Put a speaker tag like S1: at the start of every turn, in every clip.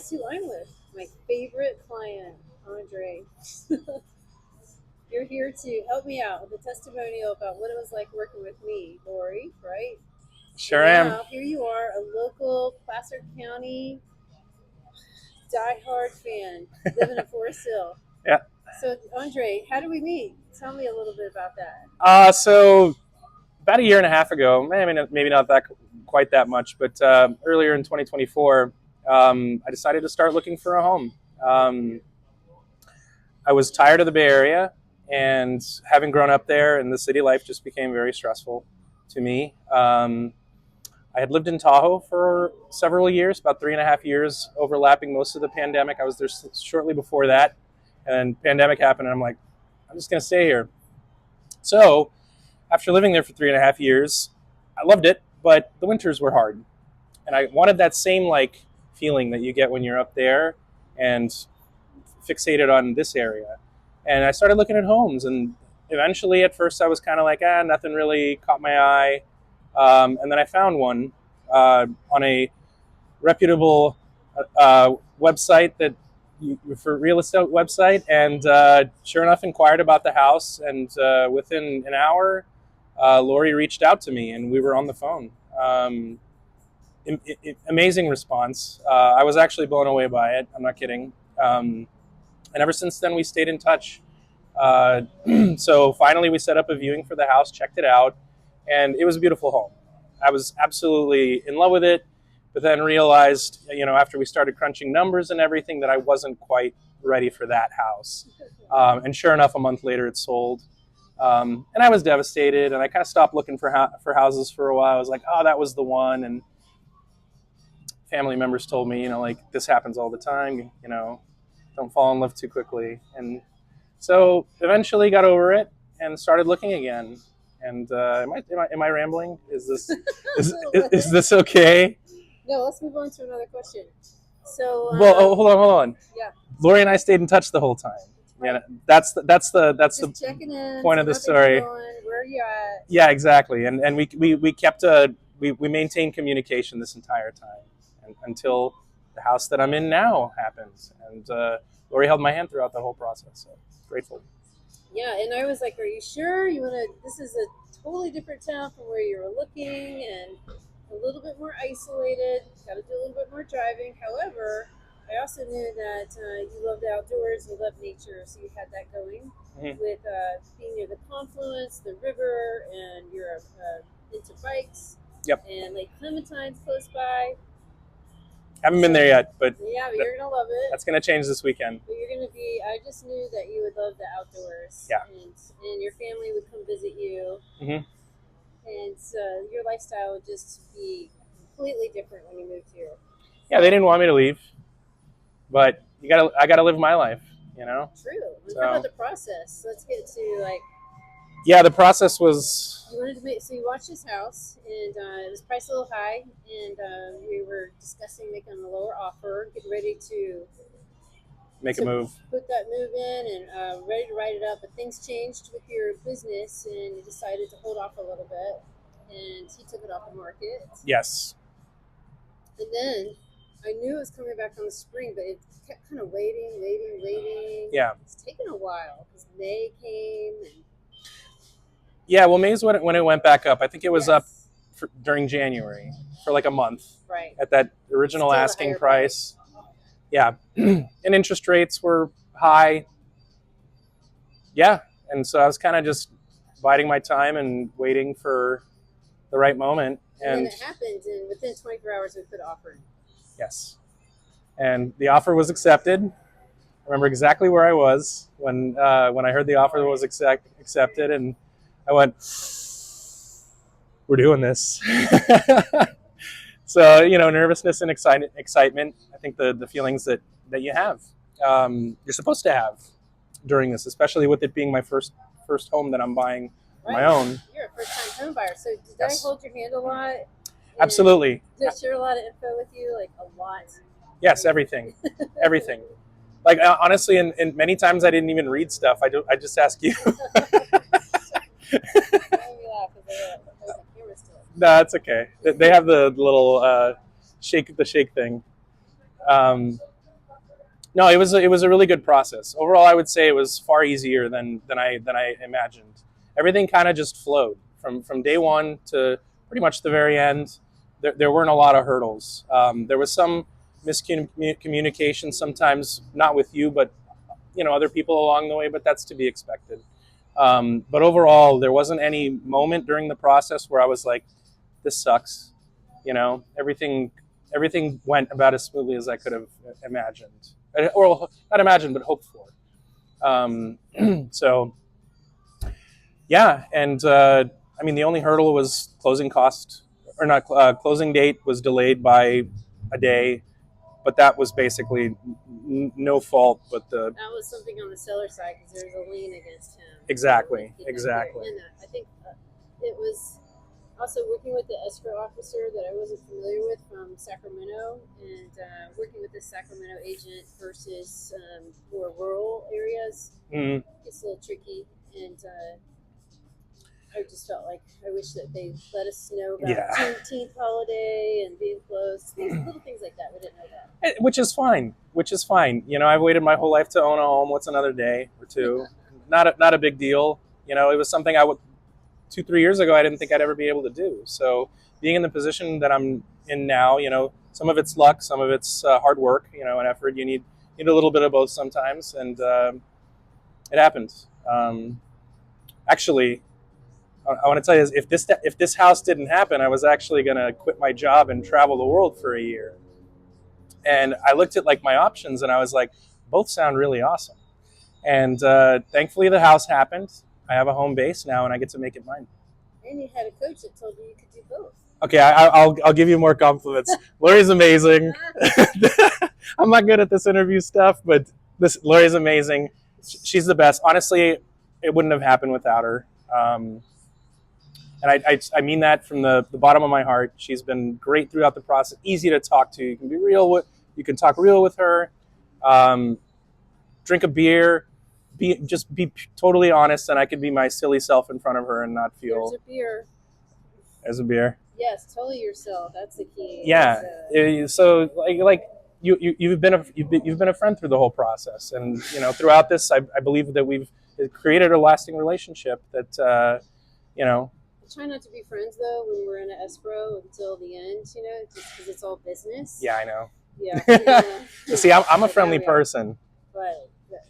S1: guess who I'm with? My favorite client, Andrei. You're here to help me out with a testimonial about what it was like working with me, Lori, right?
S2: Sure
S1: And
S2: am.
S1: now, here you are, a local Placer County diehard fan living in Forest Hill.
S2: Yeah.
S1: So, Andrei, how do we meet? Tell me a little bit about that.
S2: So about a year and a half ago, maybe not that quite that much, but earlier in 2024, I decided to start looking for a home. I was tired of the Bay Area, and having grown up there, and the city life just became very stressful to me. I had lived in Tahoe for several years, about 3.5 years, overlapping most of the pandemic. I was there shortly before that, and pandemic happened, and I'm like, I'm just going to stay here. So after living there for 3.5 years, I loved it, but the winters were hard. And I wanted that same like feeling that you get when you're up there and fixated on this area. And I started looking at homes, and eventually at first I was kind of like, nothing really caught my eye. And then I found one on a reputable website for real estate website, and sure enough, inquired about the house, and within an hour, Lori reached out to me, and we were on the phone. Amazing response. I was actually blown away by it. I'm not kidding. And ever since then, we stayed in touch. So finally, we set up a viewing for the house, checked it out, and it was a beautiful home. I was absolutely in love with it, but then realized, after we started crunching numbers and everything, that I wasn't quite ready for that house. And sure enough, a month later, it sold. And I was devastated, and I kind of stopped looking for houses for a while. I was like, oh, that was the one. And family members told me, this happens all the time, don't fall in love too quickly. And so eventually got over it and started looking again. And am I rambling? Is this okay?
S1: No, let's move on to another question. So,
S2: well, hold on.
S1: Yeah.
S2: Lori and I stayed in touch the whole time.
S1: Right.
S2: Yeah, that's the
S1: Just checking in,
S2: point of the story.
S1: Where are you at?
S2: Yeah, exactly. And we kept we maintained communication this entire time until the house that I'm in now happens. And Lori held my hand throughout the whole process. So grateful.
S1: Yeah, and I was like, "Are you sure you want to?" This is a totally different town from where you were looking, and a little bit more isolated. Got to do a little bit more driving. However, I also knew that you loved outdoors, you loved nature, so you had that going with being near the confluence, the river, and you're into bikes.
S2: Yep.
S1: And Lake Clementine's close by.
S2: Haven't been there yet, but
S1: yeah, but you're gonna love it.
S2: That's gonna change this weekend.
S1: But you're gonna be. I just knew that you would love the outdoors.
S2: Yeah.
S1: And your family would come visit you.
S2: Mm-hmm.
S1: And your lifestyle would just be completely different when you moved here.
S2: Yeah, they didn't want me to leave, but I gotta live my life,
S1: True. And how about the process? Let's get to
S2: Yeah, the process was.
S1: You wanted to so you watched this house, and it was priced a little high, and we were discussing making a lower offer, getting ready to
S2: make a move.
S1: Put that move in, and ready to write it up. But things changed with your business, and you decided to hold off a little bit, and he took it off the market.
S2: Yes.
S1: And then I knew it was coming back on the spring, but it kept kind of waiting.
S2: Yeah.
S1: It's taken a while because May came.
S2: Yeah, well, May's when it went back up. I think it was up during January for like a month.
S1: Right.
S2: At that original asking price. Yeah. And interest rates were high. Yeah. And so I was kind of just biding my time and waiting for the right moment.
S1: And then it happened, and within 24 hours we put an offer in.
S2: Yes. And the offer was accepted. I remember exactly where I was when I heard the offer was accepted, and I went, we're doing this. So, nervousness and excitement, I think the feelings that you have, you're supposed to have during this, especially with it being my first home that I'm buying on my own.
S1: You're a first-time home buyer. So did I hold your hand a lot?
S2: Absolutely.
S1: Did I share a lot of info with you? Like a lot?
S2: Yes, everything. Everything. Like, honestly, and many times I didn't even read stuff. I just ask you. No, it's okay. They have the little shake thing. No, it was a really good process. Overall, I would say it was far easier than I imagined. Everything kind of just flowed from day one to pretty much the very end. There weren't a lot of hurdles. There was some miscommunication sometimes, not with you, but other people along the way. But that's to be expected. But overall, there wasn't any moment during the process where I was like, "This sucks." Everything went about as smoothly as I could have imagined, or not imagined, but hoped for. Um, so yeah, and I mean, the only hurdle was closing cost, or not closing date was delayed by a day, but that was basically no fault but the
S1: That was something on the seller side because there was a lien against him.
S2: exactly
S1: So
S2: exactly.
S1: and I think it was also working with the escrow officer that I wasn't familiar with from Sacramento, and working with the Sacramento agent versus more rural areas.
S2: Mm,
S1: It's a little tricky, and I just felt like I wish that they let us know about
S2: yeah,
S1: Juneteenth holiday and being closed, little things like that. We didn't know that.
S2: which is fine. Which is fine. I've waited my whole life to own a home. What's another day or two? Not a big deal. It was something I would 2-3 years ago I didn't think I'd ever be able to do. So being in the position that I'm in now, some of it's luck, some of it's hard work, and effort. You need a little bit of both sometimes, and it happens. Actually, I want to tell you, if this house didn't happen, I was actually going to quit my job and travel the world for a year. And I looked at like my options, and I was like, both sound really awesome. And thankfully, the house happened. I have a home base now, and I get to make it mine.
S1: And you had a coach that told you you could do both.
S2: Okay, I'll give you more compliments. Lori's amazing. I'm not good at this interview stuff, but Lori's amazing. She's the best. Honestly, it wouldn't have happened without her. And I mean that from the bottom of my heart. She's been great throughout the process. Easy to talk to. You can talk real with her. Drink a beer. Be totally honest, and I could be my silly self in front of her and not feel.
S1: There's a beer.
S2: As a beer.
S1: Yes, totally yourself. That's the key.
S2: Yeah. So like you've been a friend through the whole process, and throughout this, I believe that we've created a lasting relationship that
S1: Try not to be friends though when we're in an escrow until the end. Just because it's all business.
S2: Yeah, I know.
S1: Yeah.
S2: See, I'm a friendly person.
S1: But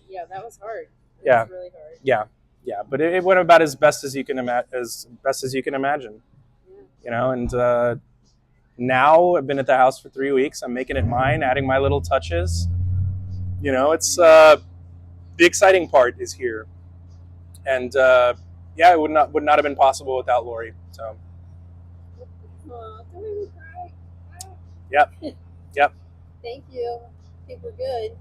S1: yeah, that was hard.
S2: Yeah.
S1: Was really hard.
S2: Yeah, but it went about as best as you can imagine. And now I've been at the house for 3 weeks. I'm making it mine, adding my little touches. It's the exciting part is here, and it would not have been possible without Lori. So.
S1: Don't make me cry.
S2: Yep.
S1: Thank you. I think we're good.